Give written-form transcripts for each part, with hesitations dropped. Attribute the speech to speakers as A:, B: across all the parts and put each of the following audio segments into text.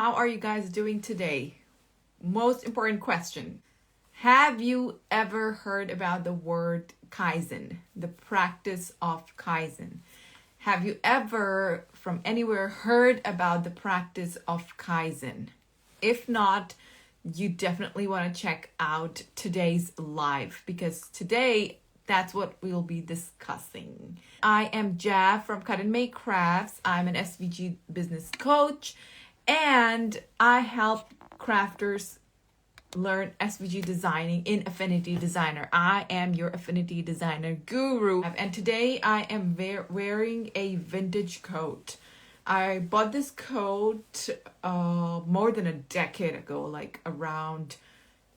A: How are you guys doing today? Most important question. Have you ever heard about the word Kaizen, the practice of Kaizen? Have you ever from anywhere heard about the practice of Kaizen? If not, you definitely want to check out today's live because today that's what we'll be discussing. I am Jav from Cut and Make Crafts. I'm an SVG business coach and I help crafters learn SVG designing in Affinity Designer. I am your Affinity Designer guru. And today I am wearing a vintage coat. I bought this coat more than a decade ago, like around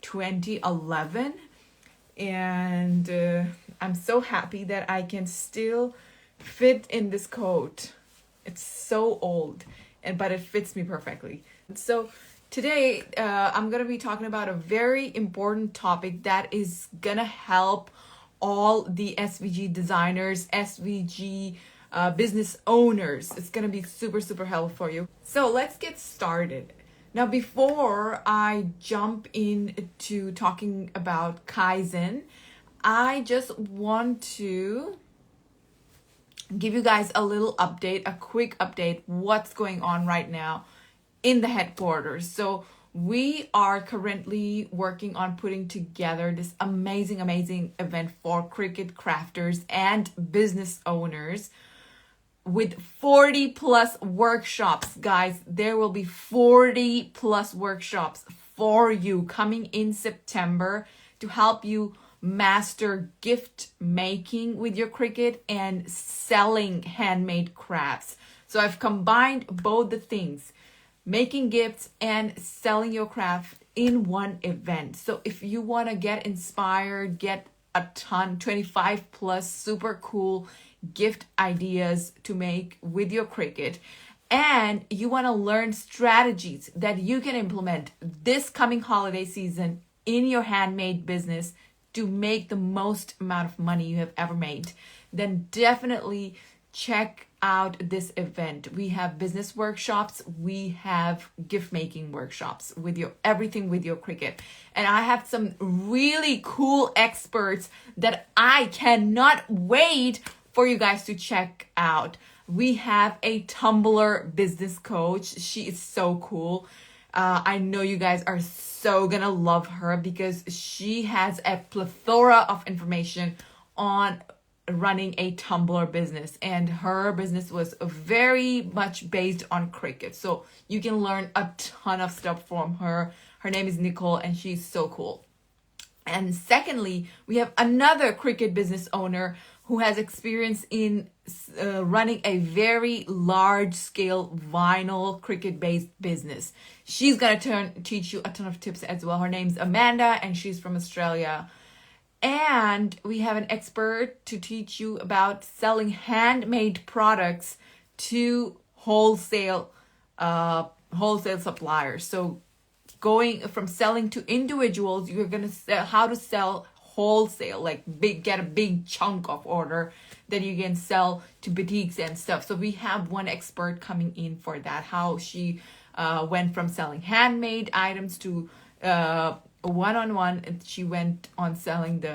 A: 2011. And I'm so happy that I can still fit in this coat. It's so old, but it fits me perfectly. So today, I'm going to be talking about a very important topic that is going to help all the SVG designers, SVG business owners. It's going to be super, super helpful for you. So let's get started. Now, before I jump into talking about Kaizen, I just want to give you guys a little update, a quick update, what's going on right now in the headquarters. So we are currently working on putting together this amazing event for Cricut crafters and business owners with 40 plus workshops. Guys, there will be 40 plus workshops for you coming in September to help you master gift making with your Cricut and selling handmade crafts. So I've combined both the things, making gifts and selling your craft in one event. So if you want to get inspired, get a ton, 25 plus super cool gift ideas to make with your Cricut, and you want to learn strategies that you can implement this coming holiday season in your handmade business to make the most amount of money you have ever made, then definitely check out this event. We have business workshops, we have gift making workshops with everything with your Cricut. And I have some really cool experts that I cannot wait for you guys to check out. We have a Tumblr business coach. She is so cool. I know you guys are so gonna love her because she has a plethora of information on running a Tumblr business, and her business was very much based on Cricut. So you can learn a ton of stuff from her. Her name is Nicole and she's so cool. And secondly, we have another Cricut business owner who has experience in running a very large scale vinyl Cricut based business. She's gonna teach you a ton of tips as well. Her name's Amanda and she's from Australia. And we have an expert to teach you about selling handmade products to wholesale suppliers. So going from selling to individuals, you're gonna sell how to sell wholesale, like get a big chunk of order that you can sell to boutiques and stuff. So we have one expert coming in for that, how she went from selling handmade items to one-on-one, and she went on selling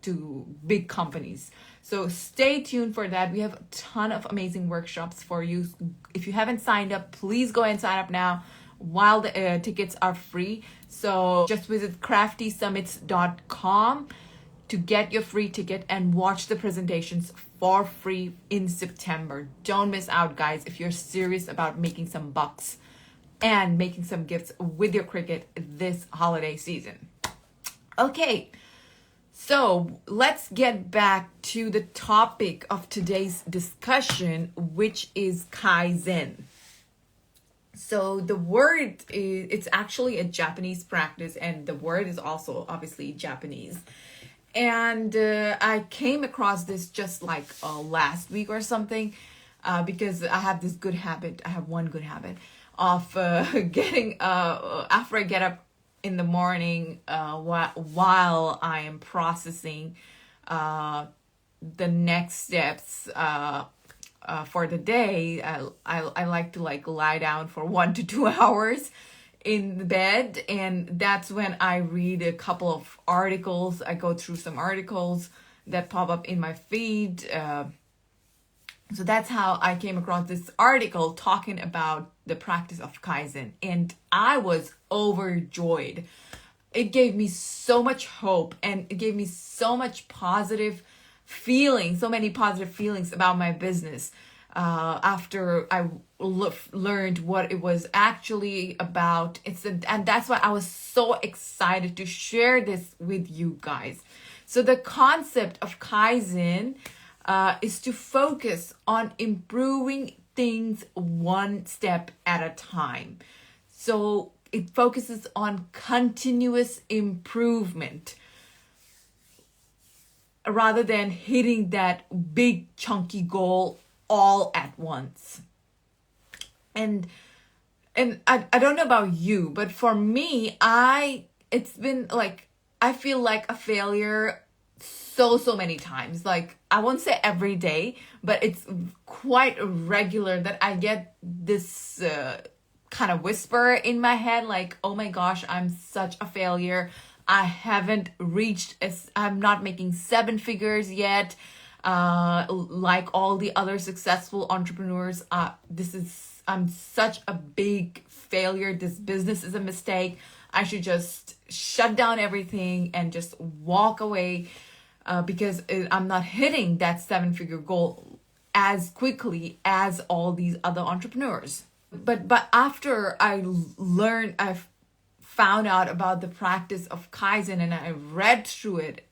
A: to big companies. So stay tuned for that. We have a ton of amazing workshops for you. If you haven't signed up, please go and sign up now while the tickets are free. So just visit craftysummits.com to get your free ticket and watch the presentations for free in September. Don't miss out, guys, if you're serious about making some bucks and making some gifts with your Cricut this holiday season. Okay, so let's get back to the topic of today's discussion, which is Kaizen. So the word it's actually a Japanese practice, and the word is also obviously Japanese. And I came across this just like last week or something, because I have this good habit. I have one good habit of getting after I get up in the morning, while I am processing the next steps for the day, I like to like lie down for 1 to 2 hours in the bed, and that's when I read a couple of articles. I go through some articles that pop up in my feed. So that's how I came across this article talking about the practice of Kaizen, and I was overjoyed. It gave me so much hope, and it gave me so much positive feelings, so many positive feelings about my business after I learned what it was actually about. And that's why I was so excited to share this with you guys. So the concept of Kaizen is to focus on improving things one step at a time. So it focuses on continuous improvement rather than hitting that big chunky goal all at once. And I don't know about you, but for me, it's been like, I feel like a failure so many times. Like, I won't say every day, but it's quite regular that I get this kind of whisper in my head, like, oh my gosh, I'm such a failure. I haven't I'm not making 7 figures yet. Like all the other successful entrepreneurs, I'm such a big failure. This business is a mistake. I should just shut down everything and just walk away because I'm not hitting that 7-figure goal as quickly as all these other entrepreneurs. But after I found out about the practice of Kaizen and I read through it,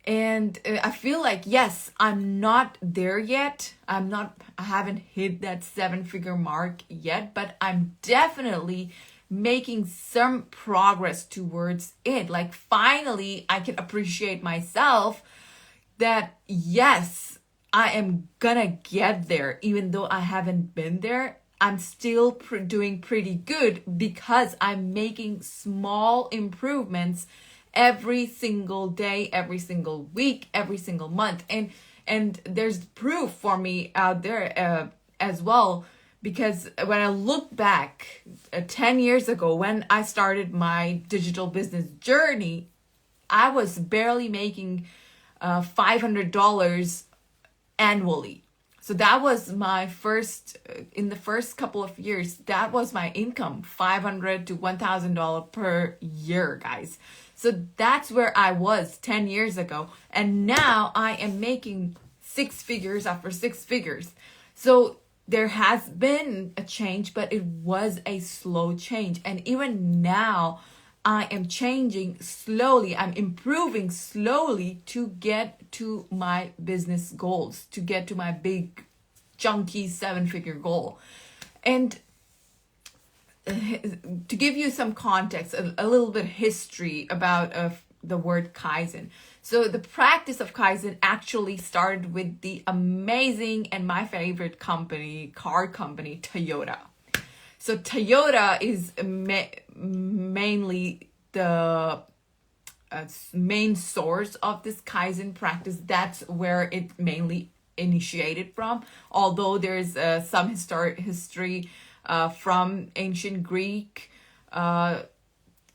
A: and I feel like, yes, I'm not there yet. I haven't hit that 7-figure mark yet, but I'm definitely making some progress towards it. Like, finally, I can appreciate myself that, yes, I am gonna get there, even though I haven't been there. I'm still doing pretty good because I'm making small improvements every single day, every single week, every single month. And there's proof for me out there as well, because when I look back 10 years ago, when I started my digital business journey, I was barely making $500 annually. So that was my first, in the first couple of years, that was my income, $500 to $1,000 per year, guys. So that's where I was 10 years ago. And now I am making 6 figures after 6 figures. So there has been a change, but it was a slow change. And even now, I am changing slowly. I'm improving slowly to get to my business goals, to get to my big, chunky 7-figure goal. And to give you some context, a little bit history about the word Kaizen. So the practice of Kaizen actually started with the amazing and my favorite company, car company, Toyota. So Toyota is mainly the main source of this Kaizen practice. That's where it mainly initiated from. Although there's some history from ancient Greek, from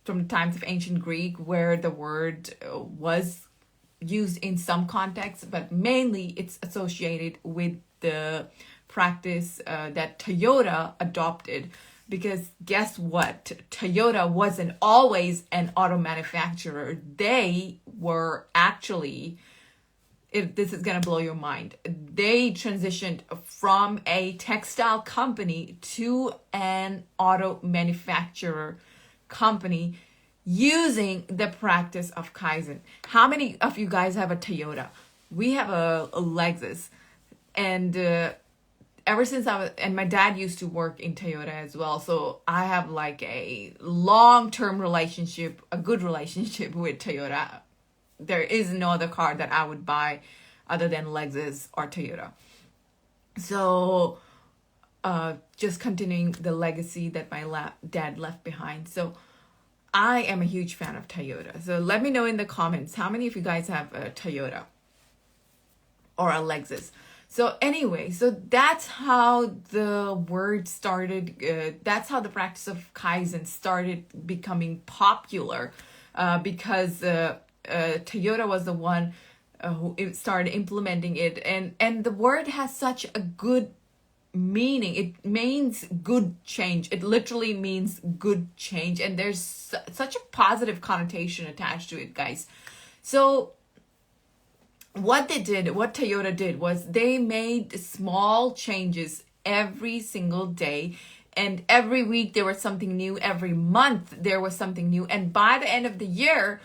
A: the times of ancient Greek, where the word was used in some contexts, but mainly it's associated with the practice that Toyota adopted. Because guess what? Toyota wasn't always an auto manufacturer. They were actually, if this is going to blow your mind, they transitioned from a textile company to an auto manufacturer company using the practice of Kaizen. How many of you guys have a Toyota? We have a Lexus. And ever since and my dad used to work in Toyota as well. So I have like a long-term relationship, a good relationship with Toyota. There is no other car that I would buy other than Lexus or Toyota. So just continuing the legacy that my dad left behind. So I am a huge fan of Toyota. So let me know in the comments, how many of you guys have a Toyota or a Lexus? So anyway, so that's how the word started. That's how the practice of Kaizen started becoming popular, because Toyota was the one who started implementing it, and the word has such a good meaning. It means good change. It literally means good change, and there's such a positive connotation attached to it, guys. So what Toyota did was they made small changes every single day, and every week there was something new, every month there was something new, and by the end of the year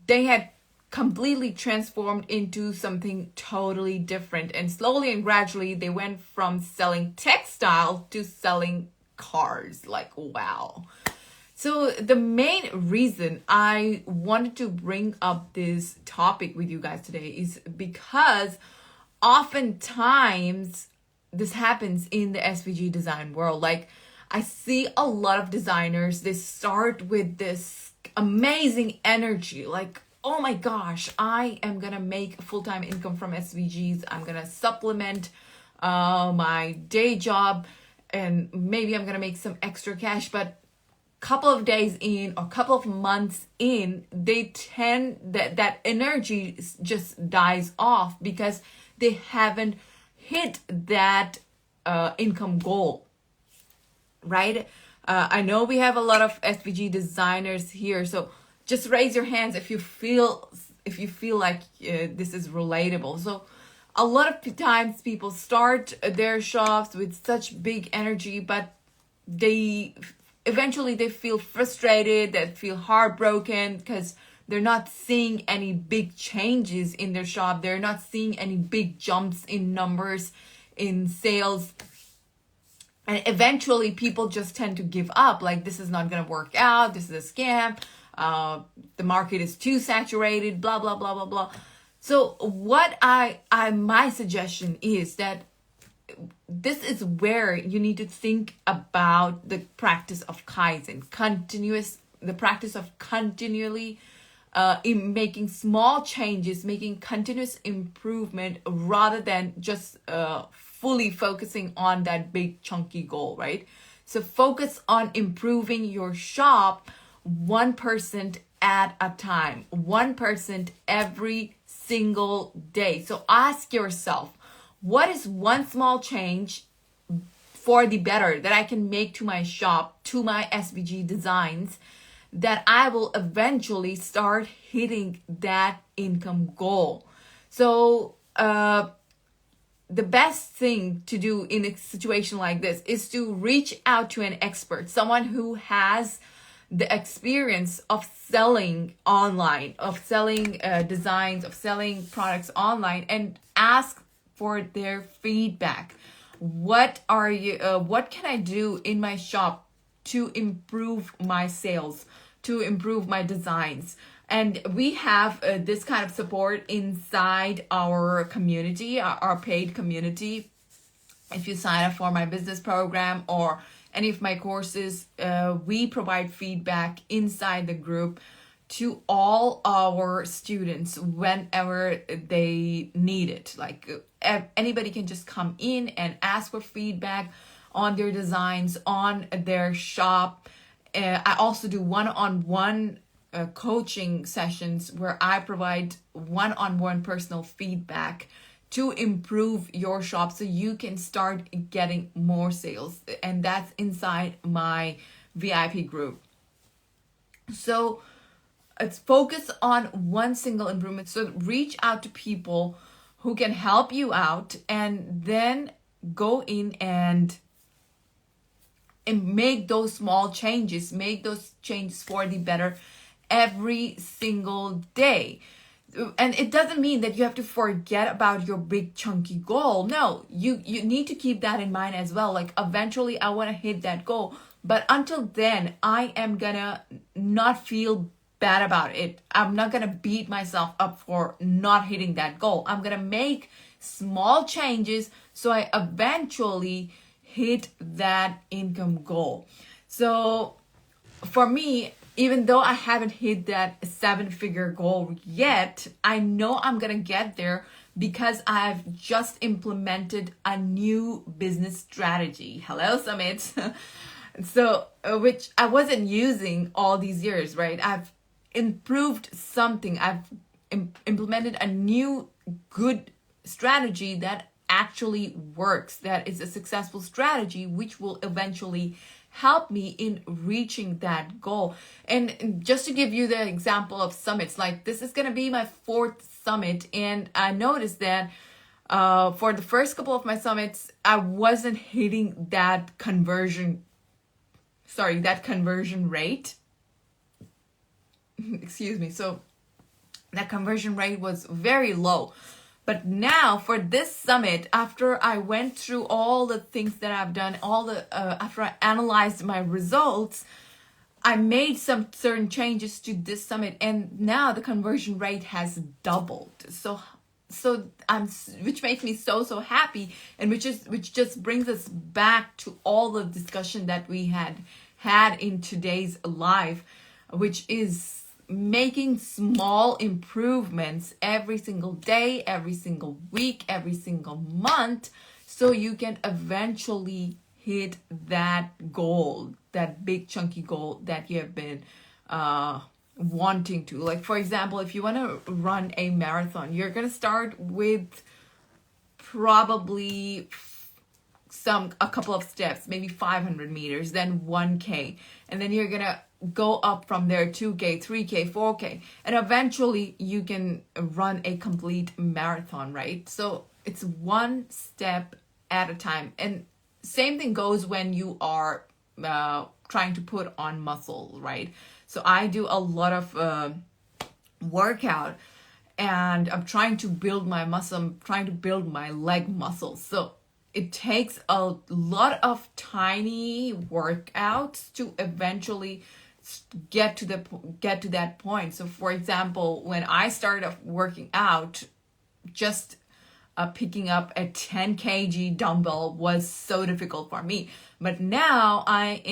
A: they had completely transformed into something totally different. And slowly and gradually they went from selling textile to selling cars. Like, wow. So the main reason I wanted to bring up this topic with you guys today is because oftentimes this happens in the SVG design world. Like, I see a lot of designers, they start with this amazing energy, like, oh my gosh, I am gonna make full-time income from SVGs. I'm gonna supplement my day job, and maybe I'm gonna make some extra cash. But couple of days in or couple of months in, they tend that energy just dies off because they haven't hit that income goal, right? I know we have a lot of SVG designers here, so just raise your hands if you feel like this is relatable. So a lot of times people start their shops with such big energy, but eventually they feel frustrated, they feel heartbroken because they're not seeing any big changes in their shop. They're not seeing any big jumps in numbers, in sales. And eventually people just tend to give up. Like, this is not going to work out. This is a scam. The market is too saturated, blah, blah, blah, blah, blah. So what my suggestion is that this is where you need to think about the practice of Kaizen, the practice of continually in making small changes, making continuous improvement rather than just fully focusing on that big chunky goal, right? So focus on improving your shop 1% at a time, 1% every single day. So ask yourself, what is one small change for the better that I can make to my shop, to my SVG designs, that I will eventually start hitting that income goal? So the best thing to do in a situation like this is to reach out to an expert, someone who has the experience of selling online, of selling designs, of selling products online, and ask for their feedback. What can I do in my shop to improve my sales, to improve my designs? And we have this kind of support inside our community, our paid community. If you sign up for my business program or any of my courses, we provide feedback inside the group to all our students whenever they need it. Like, anybody can just come in and ask for feedback on their designs, on their shop. I also do one-on-one coaching sessions where I provide one-on-one personal feedback to improve your shop so you can start getting more sales. And that's inside my VIP group. So it's focus on one single improvement. So reach out to people who can help you out, and then go in and make those small changes, make those changes for the better every single day. And it doesn't mean that you have to forget about your big chunky goal. No, you need to keep that in mind as well. Like, eventually I want to hit that goal, but until then I am gonna not feel bad about it. I'm not gonna beat myself up for not hitting that goal. I'm gonna make small changes so I eventually hit that income goal. So for me, even though I haven't hit that 7-figure goal yet, I know I'm gonna get there because I've just implemented a new business strategy. Hello, Summit. So, which I wasn't using all these years, right? I've improved something. I've implemented a new good strategy that actually works, that is a successful strategy, which will eventually help me in reaching that goal. And just to give you the example of summits, like this is going to be my 4th summit, and I noticed that for the first couple of my summits, I wasn't hitting that conversion rate. Excuse me. So that conversion rate was very low. But now for this summit, after I went through all the things that I've done, after I analyzed my results, I made some certain changes to this summit, and now the conversion rate has doubled. So which makes me so happy, and which just brings us back to all the discussion that we had in today's live, which is making small improvements every single day, every single week, every single month, so you can eventually hit that goal, that big chunky goal that you have been wanting to. Like, for example, if you want to run a marathon, you're going to start with probably a couple of steps, maybe 500 meters, then 1K, and then you're gonna go up from there, 2K, 3K, 4K, and eventually you can run a complete marathon, right? So it's one step at a time. And same thing goes when you are trying to put on muscle, right? So I do a lot of workout, and I'm trying to build my muscle. I'm trying to build my leg muscles. So it takes a lot of tiny workouts to eventually get to that point. So for example, when I started working out, just picking up a 10 kg dumbbell was so difficult for me. But now I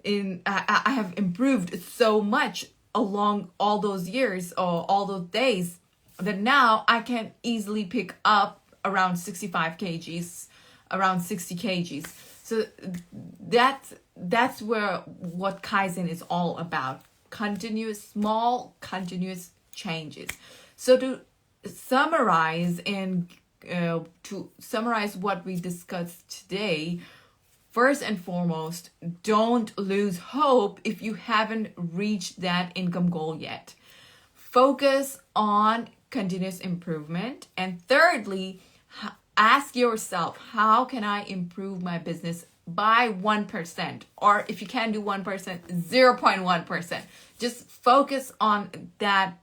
A: have improved so much along all those years or all those days that now I can easily pick up around 65 kgs, around 60 kgs. So that's what Kaizen is all about. Small continuous changes. So to summarize what we discussed today, first and foremost, don't lose hope if you haven't reached that income goal yet. Focus on continuous improvement. And thirdly, ask yourself, how can I improve my business by 1%? Or if you can't do 1%, 0.1%. Just focus on that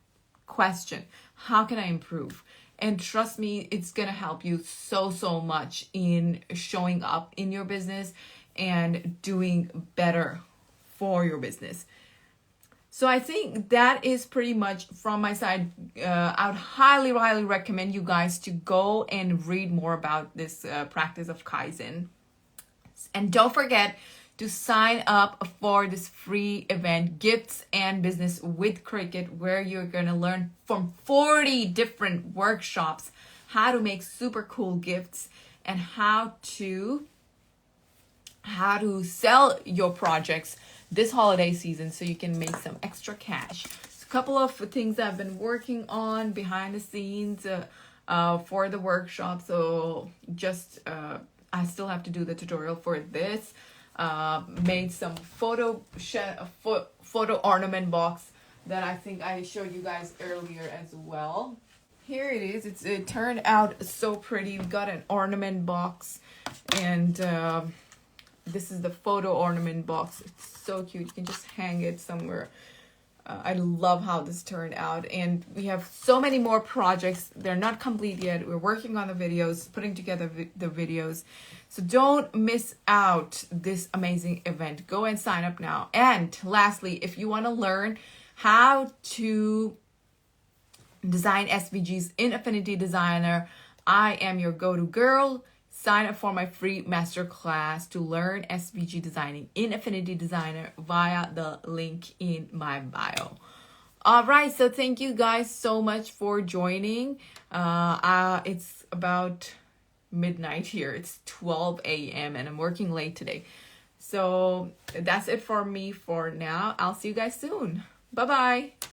A: question. How can I improve? And trust me, it's going to help you so much in showing up in your business and doing better for your business. So I think that is pretty much from my side. I would highly recommend you guys to go and read more about this practice of Kaizen. And don't forget to sign up for this free event, Gifts and Business with Cricket, where you're going to learn from 40 different workshops how to make super cool gifts and how to sell your projects this holiday season so you can make some extra cash. So a couple of things I've been working on behind the scenes for the workshop. So just I still have to do the tutorial for this. Made some photo ornament box that I think I showed you guys earlier as well. Here it is. It turned out so pretty. We got an ornament box, and this is the photo ornament box. It's so cute. You can just hang it somewhere. I love how this turned out, and we have so many more projects. They're not complete yet. We're working on the videos, putting together the videos. So don't miss out this amazing event. Go and sign up now. And lastly, if you want to learn how to design SVGs in Affinity Designer, I am your go-to girl. Sign up for my free masterclass to learn SVG designing in Affinity Designer via the link in my bio. All right, so thank you guys so much for joining. It's about midnight here. It's 12 a.m. and I'm working late today. So that's it for me for now. I'll see you guys soon. Bye-bye.